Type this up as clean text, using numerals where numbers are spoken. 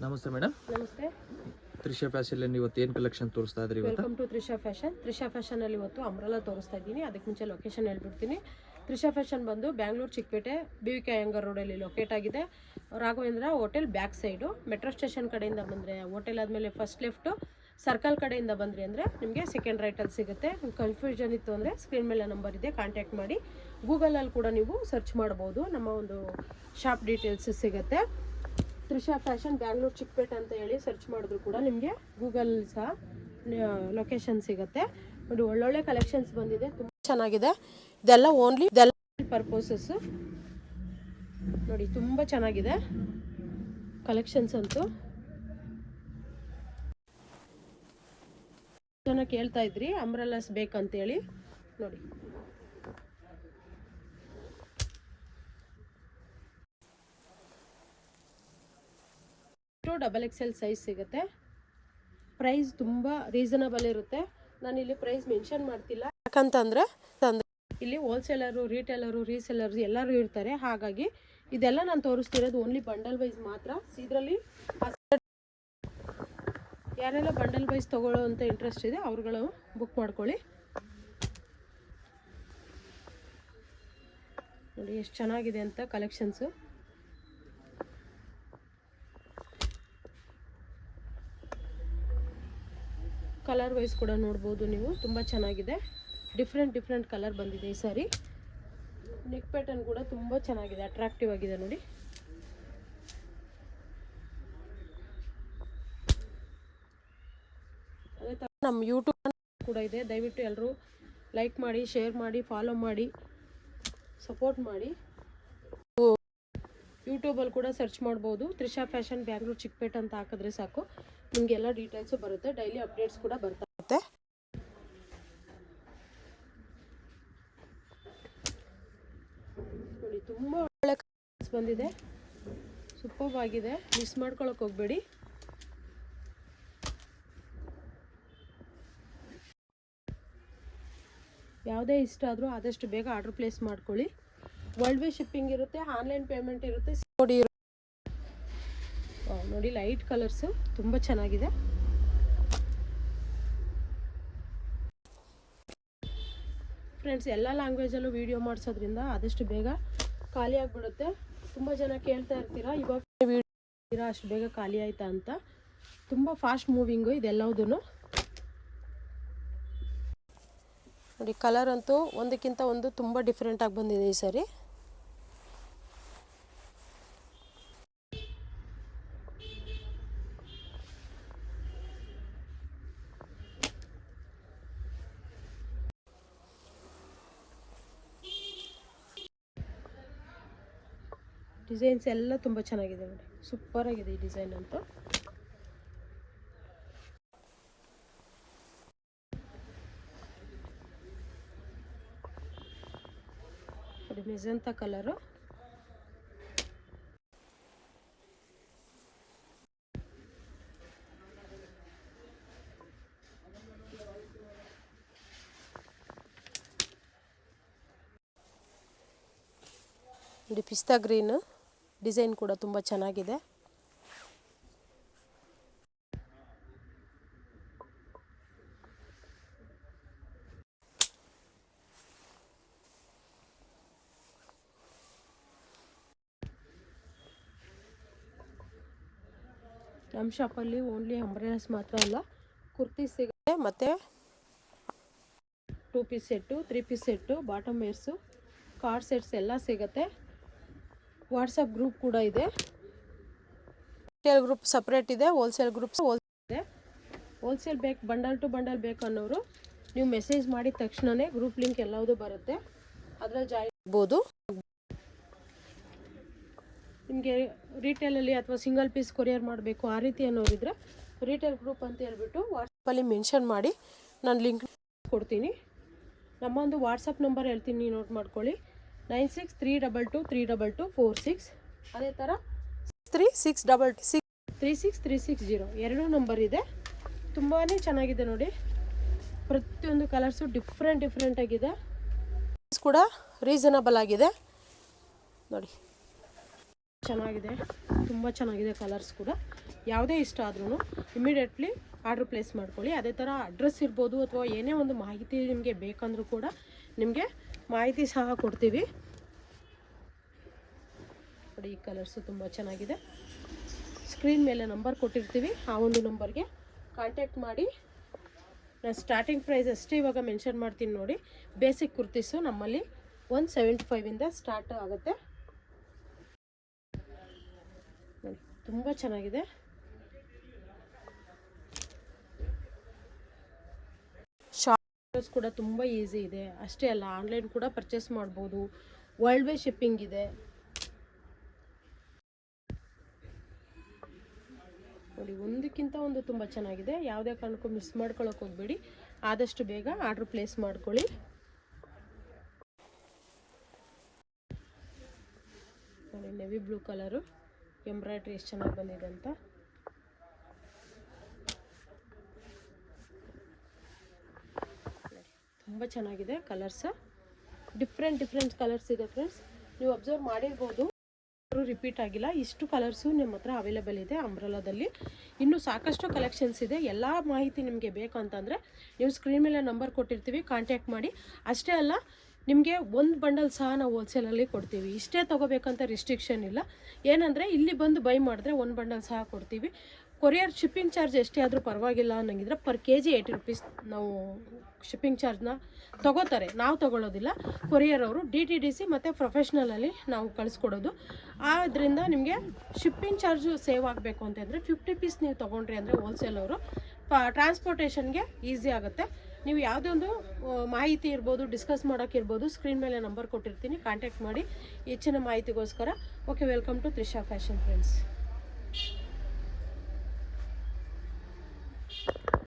ನಮಸ್ತೆ ಮೇಡಮ್. ನಮಸ್ತೆ. ತ್ರಿಷಾ ಫ್ಯಾಷನ್ ಅಲ್ಲಿ ಇವತ್ತು ಏನು ಕಲೆಕ್ಷನ್ ತೋರಿಸ್ತಾ ಇದ್ರಿ? Welcome to Trisha fashion. Trisha fashion ಅಲ್ಲಿ ಇವತ್ತು ಅಂಬ್ರೆಲಾ ತೋರಿಸ್ತಾ ಇದ್ದೀನಿ. ಅದಕ್ಕೆ ಮುಂಚೆ ಲೊಕೇಶನ್ ಹೇಳ್ಬಿಡ್ತೀನಿ. ತ್ರಿಷಾ ಫ್ಯಾಷನ್ ಬಂದು ಬ್ಯಾಂಗ್ಳೂರು ಚಿಕ್ಕಪೇಟೆ BVK ಅಯ್ಯಂಗಾರ್ ರೋಡಲ್ಲಿ ಲೊಕೇಟ್ ಆಗಿದೆ. Raghavendra hotel back side metro station ಕಡೆಯಿಂದ ಬಂದರೆ ಹೋಟೆಲ್ ಆದಮೇಲೆ ಫಸ್ಟ್ ಲೆಫ್ಟು, ಸರ್ಕಲ್ ಕಡೆಯಿಂದ ಬಂದ್ರಿ ಅಂದರೆ ನಿಮಗೆ ಸೆಕೆಂಡ್ ರೈಟಲ್ಲಿ ಸಿಗುತ್ತೆ. ಕನ್ಫ್ಯೂಷನ್ ಇತ್ತು ಅಂದರೆ ಸ್ಕ್ರೀನ್ ಮೇಲೆ ನಂಬರ್ ಇದೆ, ಕಾಂಟ್ಯಾಕ್ಟ್ ಮಾಡಿ. ಗೂಗಲಲ್ಲಿ ಕೂಡ ನೀವು ಸರ್ಚ್ ಮಾಡ್ಬೋದು, ನಮ್ಮ ಒಂದು ಶಾಪ್ ಡೀಟೇಲ್ಸ್ ಸಿಗುತ್ತೆ. ತ್ರಿಷಾ ಫ್ಯಾಷನ್ ಬ್ಯಾಂಗ್ಳೂರು ಚಿಕ್ಕಪೇಟೆ ಅಂತ ಹೇಳಿ ಸರ್ಚ್ ಮಾಡಿದ್ರು ಕೂಡ ನಿಮಗೆ ಗೂಗಲ್ ಸಹ ಲೊಕೇಶನ್ ಸಿಗುತ್ತೆ. ನೋಡಿ, ಒಳ್ಳೊಳ್ಳೆ ಕಲೆಕ್ಷನ್ಸ್ ಬಂದಿದೆ, ತುಂಬ ಚೆನ್ನಾಗಿದೆ. ಇದೆಲ್ಲ ಓನ್ಲಿ ಪರ್ಪೋಸಸ್ಸು. ನೋಡಿ, ತುಂಬ ಚೆನ್ನಾಗಿದೆ ಕಲೆಕ್ಷನ್ಸ್ ಅಂತೂ. ಜನ ಕೇಳ್ತಾ ಇದ್ರಿ ಅಂಬ್ರೆಲಾಸ್ ಬೇಕಂತೇಳಿ. ನೋಡಿ, XXL ಸೈಜ್ ಸಿಗುತ್ತೆ. ಪ್ರೈಸ್ ತುಂಬ ರೀಸನಬಲ್ ಇರುತ್ತೆ. ನಾನಿಲ್ಲಿ ಪ್ರೈಸ್ ಮೆನ್ಷನ್ ಮಾಡ್ತಿಲ್ಲ, ಯಾಕಂತಂದರೆ ಇಲ್ಲಿ ಹೋಲ್ಸೇಲರು, ರಿಟೇಲರು, ರೀಸೇಲರ್ಸ್ ಎಲ್ಲರೂ ಇರ್ತಾರೆ. ಹಾಗಾಗಿ ಇದೆಲ್ಲ ನಾನು ತೋರಿಸ್ತಿರೋದು ಓನ್ಲಿ ಬಂಡಲ್ ವೈಸ್ ಮಾತ್ರ. ಇದರಲ್ಲಿ ಯಾರೆಲ್ಲ ಬಂಡಲ್ ವೈಸ್ ತೊಗೊಳ್ಳೋ ಅಂತ ಇಂಟ್ರೆಸ್ಟ್ ಇದೆ ಅವ್ರುಗಳು ಬುಕ್ ಮಾಡ್ಕೊಳ್ಳಿ. ನೋಡಿ ಎಷ್ಟು ಚೆನ್ನಾಗಿದೆ ಅಂತ ಕಲೆಕ್ಷನ್ಸು. ಕಲರ್ ವೈಸ್ ಕೂಡ ನೋಡ್ಬೋದು ನೀವು, ತುಂಬ ಚೆನ್ನಾಗಿದೆ. ಡಿಫ್ರೆಂಟ್ ಕಲರ್ ಬಂದಿದೆ ಈ ಸಾರಿ. ನೆಕ್ ಪ್ಯಾಟರ್ನ್ ಕೂಡ ತುಂಬ ಚೆನ್ನಾಗಿದೆ, ಅಟ್ರಾಕ್ಟಿವ್ ಆಗಿದೆ ನೋಡಿ. ಅದೇ ಥರ ನಮ್ಮ ಯೂಟ್ಯೂಬ್ ಕೂಡ ಇದೆ. ದಯವಿಟ್ಟು ಎಲ್ಲರೂ ಲೈಕ್ ಮಾಡಿ, ಶೇರ್ ಮಾಡಿ, ಫಾಲೋ ಮಾಡಿ, ಸಪೋರ್ಟ್ ಮಾಡಿ. ಯೂಟ್ಯೂಬಲ್ಲಿ ಕೂಡ ಸರ್ಚ್ ಮಾಡ್ಬೋದು. ತ್ರಿಷಾ ಫ್ಯಾಷನ್ ಬ್ಯಾಂಗ್ಳೂರು ಚಿಕ್ಕಪೇಟೆ ಅಂತ ಹಾಕಿದ್ರೆ ಸಾಕು, ನಿಮಗೆಲ್ಲ ಡೀಟೇಲ್ಸು ಬರುತ್ತೆ. ಡೈಲಿ ಅಪ್ಡೇಟ್ಸ್ ಕೂಡ ಬರ್ತಾ ಇರುತ್ತೆ. ನೋಡಿ, ತುಂಬ ಒಳ್ಳೆ ಕಲೆಕ್ಷನ್ಸ್ ಬಂದಿದೆ, ಸೂಪರ್ ಆಗಿದೆ. ಮಿಸ್ ಮಾಡ್ಕೊಳಕ್ಕೆ ಹೋಗಬೇಡಿ. ಯಾವುದೇ ಇಷ್ಟ ಆದರೂ ಆದಷ್ಟು ಬೇಗ ಆರ್ಡರ್ ಪ್ಲೇಸ್ ಮಾಡ್ಕೊಳ್ಳಿ. ವರ್ಲ್ಡ್ ವೈಡ್ ಶಿಪ್ಪಿಂಗ್ ಇರುತ್ತೆ, ಆನ್ಲೈನ್ ಪೇಮೆಂಟ್ ಇರುತ್ತೆ. ನೋಡಿ, ಲೈಟ್ ಕಲರ್ಸು ತುಂಬ ಚೆನ್ನಾಗಿದೆ. ಫ್ರೆಂಡ್ಸ್, ಎಲ್ಲ ಲ್ಯಾಂಗ್ವೇಜಲ್ಲೂ ವಿಡಿಯೋ ಮಾಡಿಸೋದ್ರಿಂದ ಆದಷ್ಟು ಬೇಗ ಖಾಲಿ ಆಗಿಬಿಡುತ್ತೆ. ತುಂಬ ಜನ ಕೇಳ್ತಾ ಇರ್ತೀರಾ, ಇವಾಗ ವಿಡಿಯೋ ಅಷ್ಟು ಬೇಗ ಖಾಲಿ ಆಯ್ತಾ ಅಂತ. ತುಂಬ ಫಾಸ್ಟ್ ಮೂವಿಂಗು ಇದೆಲ್ಲವುದೂ. ನೋಡಿ, ಕಲರ್ ಅಂತೂ ಒಂದಕ್ಕಿಂತ ಒಂದು ತುಂಬ ಡಿಫ್ರೆಂಟಾಗಿ ಬಂದಿದೆ ಈ ಸಾರಿ. ಡಿಸೈನ್ಸ್ ಎಲ್ಲ ತುಂಬ ಚೆನ್ನಾಗಿದೆ ನೋಡಿ, ಸೂಪರ್ ಆಗಿದೆ ಈ ಡಿಸೈನ್ ಅಂತೂ. ನೋಡಿ, ಮೆಜೆಂಟಾ ಕಲರು. ನೋಡಿ, ಪಿಸ್ತಾ ಗ್ರೀನ್ ಡಿಸೈನ್ ಕೂಡ ತುಂಬ ಚೆನ್ನಾಗಿದೆ. ನಮ್ಮ ಶಾಪಲ್ಲಿ ಓನ್ಲಿ ಅಂಬ್ರೆಲಾಸ್ ಮಾತ್ರ ಅಲ್ಲ, ಕುರ್ತೀಸ್ ಸಿಗುತ್ತೆ, ಮತ್ತು 2 piece set, 3 piece set, bottom wears, coord sets ಎಲ್ಲ ಸಿಗುತ್ತೆ. ವಾಟ್ಸಪ್ ಗ್ರೂಪ್ ಕೂಡ ಇದೆ. ರಿಟೇಲ್ ಗ್ರೂಪ್ ಸಪ್ರೇಟ್ ಇದೆ, ಹೋಲ್ಸೇಲ್ ಗ್ರೂಪ್ ಇದೆ. ಹೋಲ್ಸೇಲ್ ಬೇಕು, ಬಂಡಲ್ ಟು ಬಂಡಲ್ ಬೇಕು ಅನ್ನೋರು ನೀವು ಮೆಸೇಜ್ ಮಾಡಿದ ತಕ್ಷಣವೇ ಗ್ರೂಪ್ ಲಿಂಕ್ ಎಲ್ಲವುದು ಬರುತ್ತೆ, ಅದರಲ್ಲಿ ಜಾಯಿನ್ ಆಗ್ಬೋದು. ನಿಮಗೆ ರಿಟೇಲಲ್ಲಿ ಅಥವಾ ಸಿಂಗಲ್ ಪೀಸ್ ಕೊರಿಯರ್ ಮಾಡಬೇಕು ಆ ರೀತಿ ಅನ್ನೋರಿದ್ರೆ ರಿಟೇಲ್ ಗ್ರೂಪ್ ಅಂತ ಹೇಳ್ಬಿಟ್ಟು ವಾಟ್ಸಪ್ಪಲ್ಲಿ ಮೆನ್ಷನ್ ಮಾಡಿ ನಾನು ಲಿಂಕ್ ಕೊಡ್ತೀನಿ. ನಮ್ಮ ಒಂದು ವಾಟ್ಸಪ್ ನಂಬರ್ ಹೇಳ್ತೀನಿ, ನೋಟ್ ಮಾಡ್ಕೊಳ್ಳಿ. 9632232246. ಅದೇ ಥರ 36663660 ಎರಡೂ ನಂಬರ್ ಇದೆ. ತುಂಬಾ ಚೆನ್ನಾಗಿದೆ ನೋಡಿ, ಪ್ರತಿಯೊಂದು ಕಲರ್ಸು ಡಿಫ್ರೆಂಟ್ ಆಗಿದೆ, ಕೂಡ ರೀಸನಬಲ್ ಆಗಿದೆ. ನೋಡಿ, ಚೆನ್ನಾಗಿದೆ, ತುಂಬ ಚೆನ್ನಾಗಿದೆ ಕಲರ್ಸ್ ಕೂಡ. ಯಾವುದೇ ಇಷ್ಟ ಆದ್ರೂ ಇಮಿಡಿಯೇಟ್ಲಿ ಆರ್ಡ್ರ್ ಪ್ಲೇಸ್ ಮಾಡ್ಕೊಳ್ಳಿ. ಅದೇ ಥರ ಅಡ್ರೆಸ್ ಇರ್ಬೋದು ಅಥವಾ ಏನೇ ಒಂದು ಮಾಹಿತಿ ನಿಮಗೆ ಬೇಕಂದ್ರೂ ಕೂಡ ನಿಮಗೆ ಮಾಹಿತಿ ಸಹ ಕೊಡ್ತೀವಿ. ನೋಡಿ, ಈ ಕಲರ್ಸು ತುಂಬ ಚೆನ್ನಾಗಿದೆ. ಸ್ಕ್ರೀನ್ ಮೇಲೆ ನಂಬರ್ ಕೊಟ್ಟಿರ್ತೀವಿ, ಆ ಒಂದು ನಂಬರ್ಗೆ ಕಾಂಟ್ಯಾಕ್ಟ್ ಮಾಡಿ. ನಾನು ಸ್ಟಾರ್ಟಿಂಗ್ ಪ್ರೈಸ್ ಅಷ್ಟೇ ಇವಾಗ ಮೆನ್ಷನ್ ಮಾಡ್ತೀನಿ ನೋಡಿ. ಬೇಸಿಕ್ ಕುರ್ತೀಸು ನಮ್ಮಲ್ಲಿ 175ಇಂದ ಸ್ಟಾರ್ಟ್ ಆಗುತ್ತೆ. ತುಂಬ ಚೆನ್ನಾಗಿದೆ. ಶಾರ್ಟ್ಸ್ ಕೂಡ ತುಂಬ ಈಸಿ ಇದೆ. ಅಷ್ಟೇ ಅಲ್ಲ, ಆನ್ಲೈನ್ ಕೂಡ ಪರ್ಚೇಸ್ ಮಾಡ್ಬೋದು. ವರ್ಲ್ಡ್ ವೈಡ್ ಶಿಪ್ಪಿಂಗ್ ಇದೆ ನೋಡಿ. ಒಂದಕ್ಕಿಂತ ಒಂದು ತುಂಬ ಚೆನ್ನಾಗಿದೆ. ಯಾವುದೇ ಕಾರಣಕ್ಕೂ ಮಿಸ್ ಮಾಡ್ಕೊಳ್ಳೋಕೆ ಹೋಗಬೇಡಿ. ಆದಷ್ಟು ಬೇಗ ಆರ್ಡ್ರ್ ಪ್ಲೇಸ್ ಮಾಡ್ಕೊಳ್ಳಿ. ನೋಡಿ, ನೆವಿ ಬ್ಲೂ ಕಲರು ಎಂಬ್ರಾಯ್ಡ್ರಿ ಎಷ್ಟು ಚೆನ್ನಾಗಿ ಬಂದಿದೆ ಅಂತ. ತುಂಬ ಚೆನ್ನಾಗಿದೆ ಕಲರ್ಸ್. ಡಿಫ್ರೆಂಟ್ ಕಲರ್ಸ್ ಇದೆ ಫ್ರೆಂಡ್ಸ್. ನೀವು ಅಬ್ಸರ್ವ್ ಮಾಡಿರ್ಬೋದು, ರಿಪೀಟ್ ಆಗಿಲ್ಲ. ಇಷ್ಟು ಕಲರ್ಸು ನಿಮ್ಮ ಹತ್ರ ಅವೈಲೇಬಲ್ ಇದೆ ಅಂಬ್ರೆಲಾದಲ್ಲಿ. ಇನ್ನೂ ಸಾಕಷ್ಟು ಕಲೆಕ್ಷನ್ಸ್ ಇದೆ. ಎಲ್ಲ ಮಾಹಿತಿ ನಿಮಗೆ ಬೇಕು ಅಂತಂದರೆ ನೀವು ಸ್ಕ್ರೀನ್ ಮೇಲೆ ನಂಬರ್ ಕೊಟ್ಟಿರ್ತೀವಿ, ಕಾಂಟ್ಯಾಕ್ಟ್ ಮಾಡಿ. ಅಷ್ಟೇ ಅಲ್ಲ, ನಿಮಗೆ ಒಂದು ಬಂಡಲ್ ಸಹ ನಾವು ಹೋಲ್ಸೇಲಲ್ಲಿ ಕೊಡ್ತೀವಿ. ಇಷ್ಟೇ ತೊಗೋಬೇಕಂತ ರಿಸ್ಟ್ರಿಕ್ಷನ್ ಇಲ್ಲ. ಏನಂದರೆ ಇಲ್ಲಿ ಬಂದು ಬೈ ಮಾಡಿದ್ರೆ ಒಂದು ಬಂಡಲ್ ಸಹ ಕೊಡ್ತೀವಿ. ಕೊರಿಯರ್ ಶಿಪ್ಪಿಂಗ್ ಚಾರ್ಜ್ ಎಷ್ಟೇ ಆದರೂ ಪರವಾಗಿಲ್ಲ ಅನ್ನಂಗಿದ್ರೆ per kg 80 rupees ನಾವು ಶಿಪ್ಪಿಂಗ್ ಚಾರ್ಜ್ನ ತೊಗೋತಾರೆ. ನಾವು ತೊಗೊಳ್ಳೋದಿಲ್ಲ, ಕೊರಿಯರ್ ಅವರು DTDC ಮತ್ತು ಪ್ರೊಫೆಷ್ನಲಲ್ಲಿ ನಾವು ಕಳಿಸ್ಕೊಡೋದು. ಆದ್ದರಿಂದ ನಿಮಗೆ ಶಿಪ್ಪಿಂಗ್ ಚಾರ್ಜು ಸೇವ್ ಆಗಬೇಕು ಅಂತಂದರೆ 50 ಪೀಸ್ ನೀವು ತೊಗೊಂಡ್ರಿ ಅಂದರೆ ಹೋಲ್ಸೇಲ್ ಅವರು ಟ್ರಾನ್ಸ್ಪೋರ್ಟೇಷನ್ಗೆ ಈಸಿ ಆಗುತ್ತೆ. ನೀವು ಯಾವುದೇ ಒಂದು ಮಾಹಿತಿ ಇರ್ಬೋದು, ಡಿಸ್ಕಸ್ ಮಾಡೋಕ್ಕಿರ್ಬೋದು, ಸ್ಕ್ರೀನ್ ಮೇಲೆ ನಂಬರ್ ಕೊಟ್ಟಿರ್ತೀನಿ, ಕಾಂಟ್ಯಾಕ್ಟ್ ಮಾಡಿ ಹೆಚ್ಚಿನ ಮಾಹಿತಿಗೋಸ್ಕರ. Okay, welcome to Trisha fashion friends.